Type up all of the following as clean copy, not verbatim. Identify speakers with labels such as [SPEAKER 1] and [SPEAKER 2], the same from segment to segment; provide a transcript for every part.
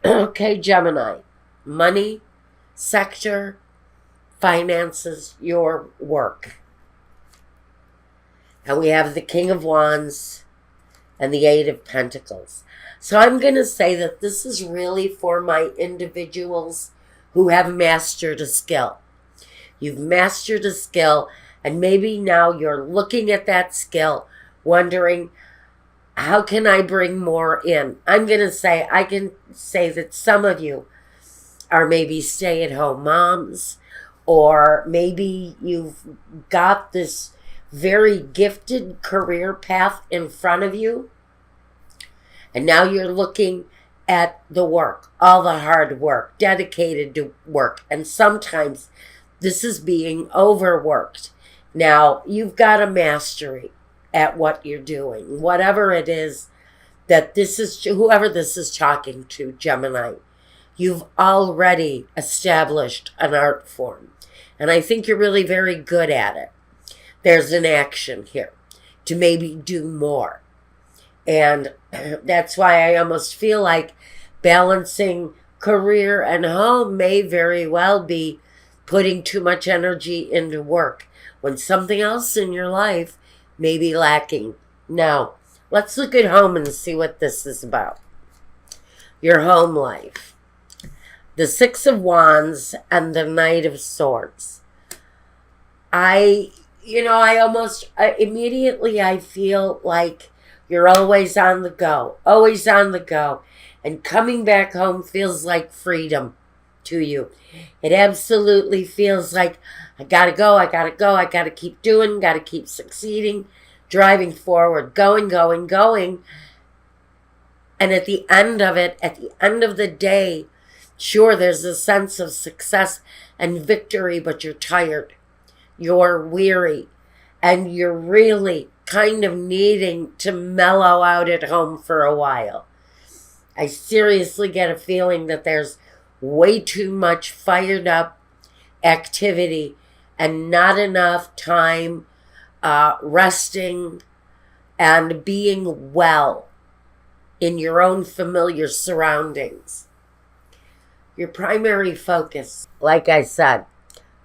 [SPEAKER 1] Okay, Gemini. Money, sector, finances, your work. And we have the King of Wands and the Eight of Pentacles. So I'm going to say that this is really for my individuals who have mastered a skill. You've mastered a skill, and maybe now you're looking at that skill, wondering, how can I bring more in? I can say that some of you are maybe stay-at-home moms, or maybe you've got this very gifted career path in front of you, and now you're looking at the work, all the hard work, dedicated to work, and sometimes this is being overworked. Now, you've got a mastery at what you're doing, whatever it is that this is, whoever this is talking to, Gemini, you've already established an art form. And I think you're really very good at it. There's an action here to maybe do more. And that's why I almost feel like balancing career and home may very well be putting too much energy into work when something else in your life may be lacking. Now, let's look at home and see what this is about. Your home life. The Six of Wands and the Knight of Swords. Immediately I feel like you're always on the go, always on the go. And coming back home feels like freedom to you. It absolutely feels like, I gotta go, I gotta keep doing, gotta keep succeeding, driving forward, going. And at the end of it, at the end of the day, sure, there's a sense of success and victory, but you're tired, you're weary, and you're really kind of needing to mellow out at home for a while. I seriously get a feeling that there's way too much fired up activity and not enough time resting and being well in your own familiar surroundings. Your primary focus, like I said,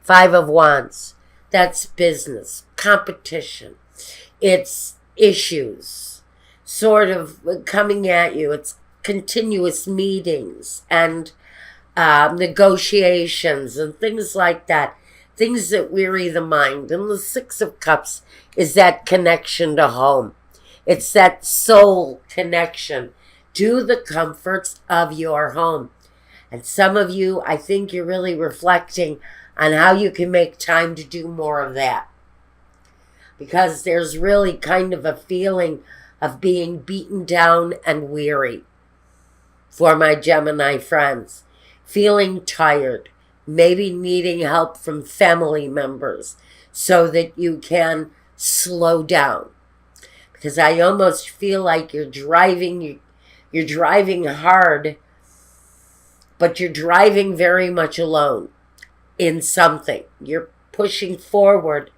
[SPEAKER 1] Five of Wands, that's business, competition. It's issues sort of coming at you. It's continuous meetings and negotiations and things like that. Things that weary the mind. And the Six of Cups is that connection to home. It's that soul connection to the comforts of your home. And some of you, I think you're really reflecting on how you can make time to do more of that. Because there's really kind of a feeling of being beaten down and weary for my Gemini friends. Feeling tired, maybe needing help from family members so that you can slow down. Because I almost feel like you're driving hard, but you're driving very much alone in something. You're pushing forward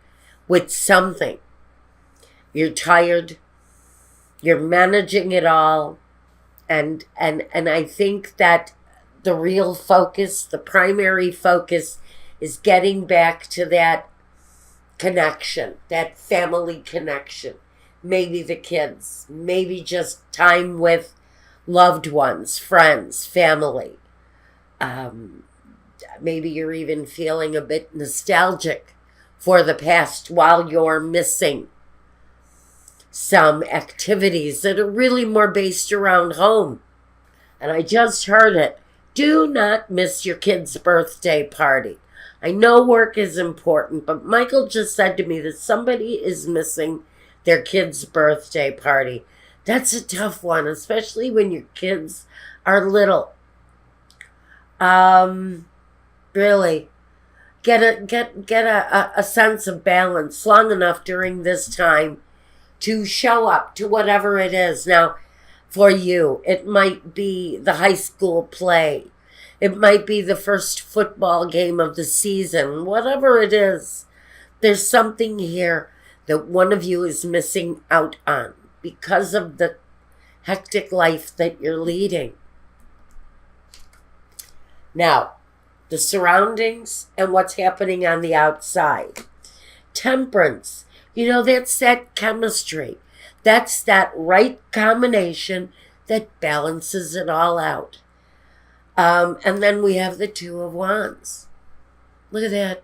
[SPEAKER 1] with something. You're tired. You're managing it all. And I think that the real focus, the primary focus, is getting back to that connection, that family connection. Maybe the kids, maybe just time with loved ones, friends, family. Maybe you're even feeling a bit nostalgic for the past while you're missing some activities that are really more based around home. And I just heard it. Do not miss your kid's birthday party. I know work is important, but Michael just said to me that somebody is missing their kid's birthday party. That's a tough one, especially when your kids are little. Really, get a sense of balance long enough during this time to show up to whatever it is. Now, for you, it might be the high school play. It might be the first football game of the season. Whatever it is, there's something here that one of you is missing out on because of the hectic life that you're leading. Now, the surroundings and what's happening on the outside. Temperance, that's that chemistry. That's that right combination that balances it all out. And then we have the Two of Wands. Look at that.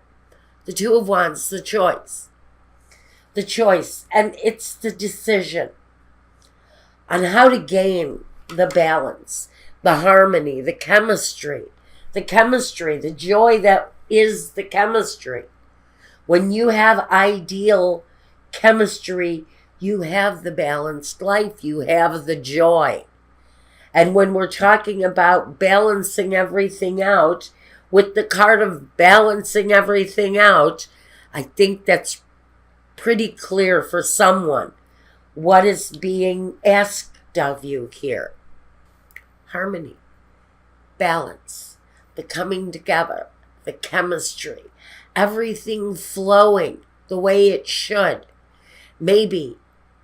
[SPEAKER 1] The Two of Wands, the choice. The choice. And it's the decision on how to gain the balance, the harmony, the chemistry, the joy that is the chemistry. When you have ideal chemistry, you have the balanced life, you have the joy. And when we're talking about balancing everything out, with the card of balancing everything out, I think that's pretty clear for someone what is being asked of you here. Harmony, balance, the coming together, the chemistry, everything flowing the way it should. Maybe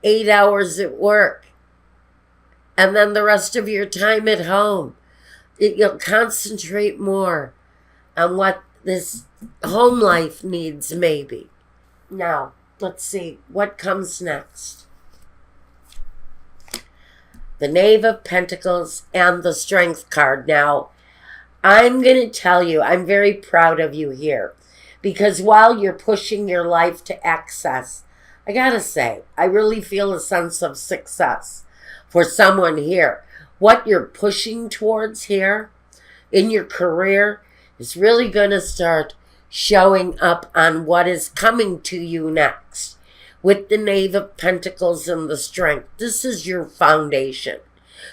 [SPEAKER 1] 8 hours at work, and then the rest of your time at home. You'll concentrate more on what this home life needs, maybe. Now, let's see what comes next. The Knave of Pentacles and the Strength card. Now, I'm going to tell you, I'm very proud of you here. Because while you're pushing your life to excess, I gotta say, I really feel a sense of success for someone here. What you're pushing towards here in your career is really going to start showing up on what is coming to you next. With the Knave of Pentacles and the Strength, this is your foundation,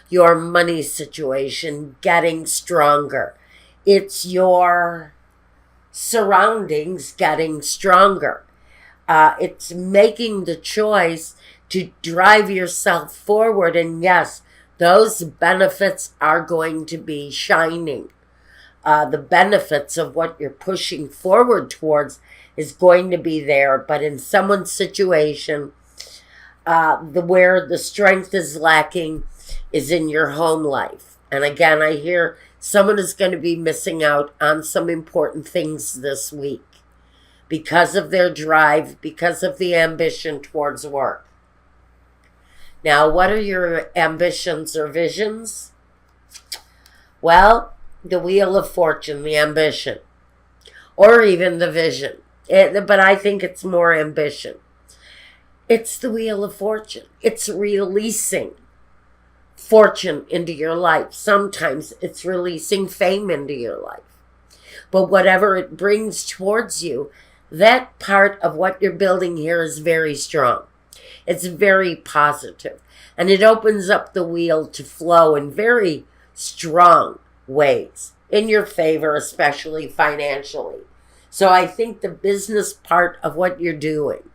[SPEAKER 1] your money situation getting stronger. It's your surroundings getting stronger. It's making the choice to drive yourself forward. And yes, those benefits are going to be shining. The benefits of what you're pushing forward towards is going to be there. But in someone's situation, where the strength is lacking is in your home life. And again, I hear someone is going to be missing out on some important things this week because of their drive, because of the ambition towards work. Now, what are your ambitions or visions? Well, the Wheel of Fortune, the ambition, or even the vision. But I think it's more ambition. It's the Wheel of Fortune. It's releasing fortune into your life. Sometimes it's releasing fame into your life. But whatever it brings towards you, that part of what you're building here is very strong. It's very positive. And it opens up the wheel to flow in very strong ways in your favor, especially financially. So I think the business part of what you're doing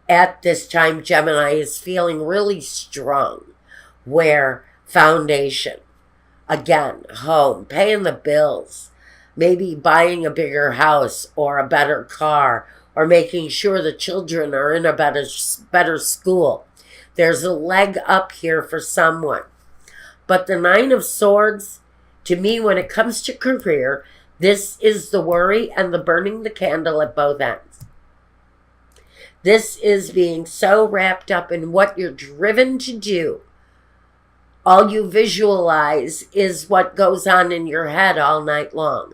[SPEAKER 1] at this time, Gemini, is feeling really strong. Where foundation, again, home, paying the bills, maybe buying a bigger house or a better car, or making sure the children are in a better school. There's a leg up here for someone. But the Nine of Swords, to me, when it comes to career, this is the worry and the burning the candle at both ends. This is being so wrapped up in what you're driven to do. All you visualize is what goes on in your head all night long.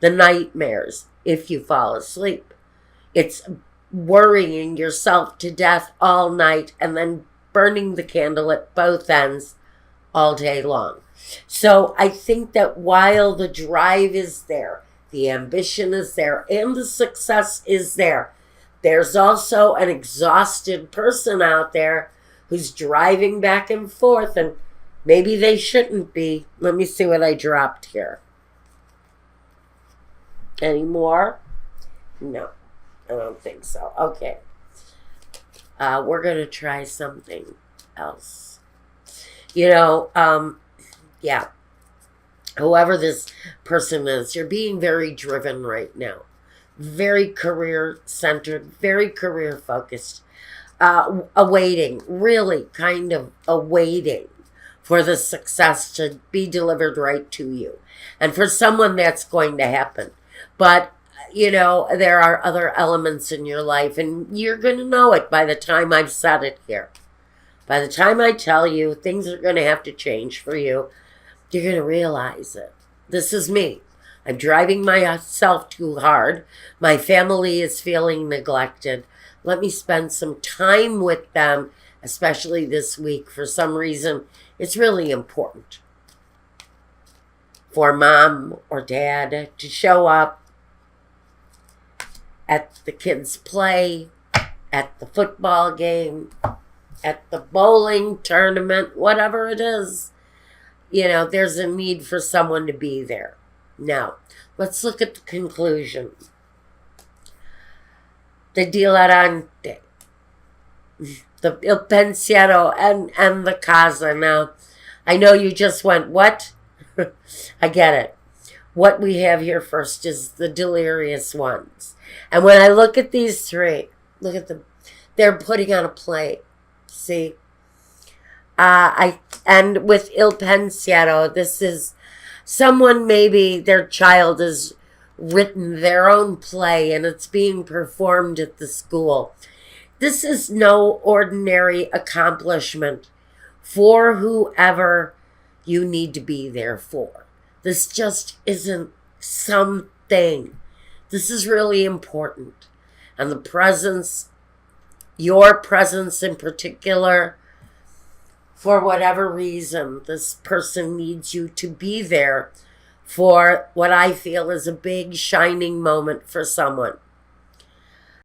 [SPEAKER 1] The nightmares, if you fall asleep. It's worrying yourself to death all night and then burning the candle at both ends all day long. So I think that while the drive is there, the ambition is there, and the success is there, there's also an exhausted person out there who's driving back and forth, and maybe they shouldn't be. Let me see what I dropped here. Any more? No, I don't think so. Okay. We're going to try something else. Yeah. Whoever this person is, you're being very driven right now. Very career-centered, very career-focused. Awaiting, really kind of awaiting for the success to be delivered right to you. And for someone, that's going to happen. But, there are other elements in your life, and you're going to know it by the time I've said it here. By the time I tell you things are going to have to change for you, you're going to realize it. This is me. I'm driving myself too hard. My family is feeling neglected. Let me spend some time with them, especially this week. For some reason, it's really important for mom or dad to show up at the kids' play, at the football game, at the bowling tournament, whatever it is. There's a need for someone to be there. Now, let's look at the conclusion. The dilettante, the il pensiero, and the casa. Now, I know you just went, what? I get it. What we have here first is the delirious ones. And when I look at these three, look at them. They're putting on a play. See? And with il pensiero, this is someone, maybe their child has written their own play and it's being performed at the school. This is no ordinary accomplishment for whoever you need to be there for. This just isn't something. This is really important. And the presence, your presence in particular, for whatever reason, this person needs you to be there for what I feel is a big shining moment for someone.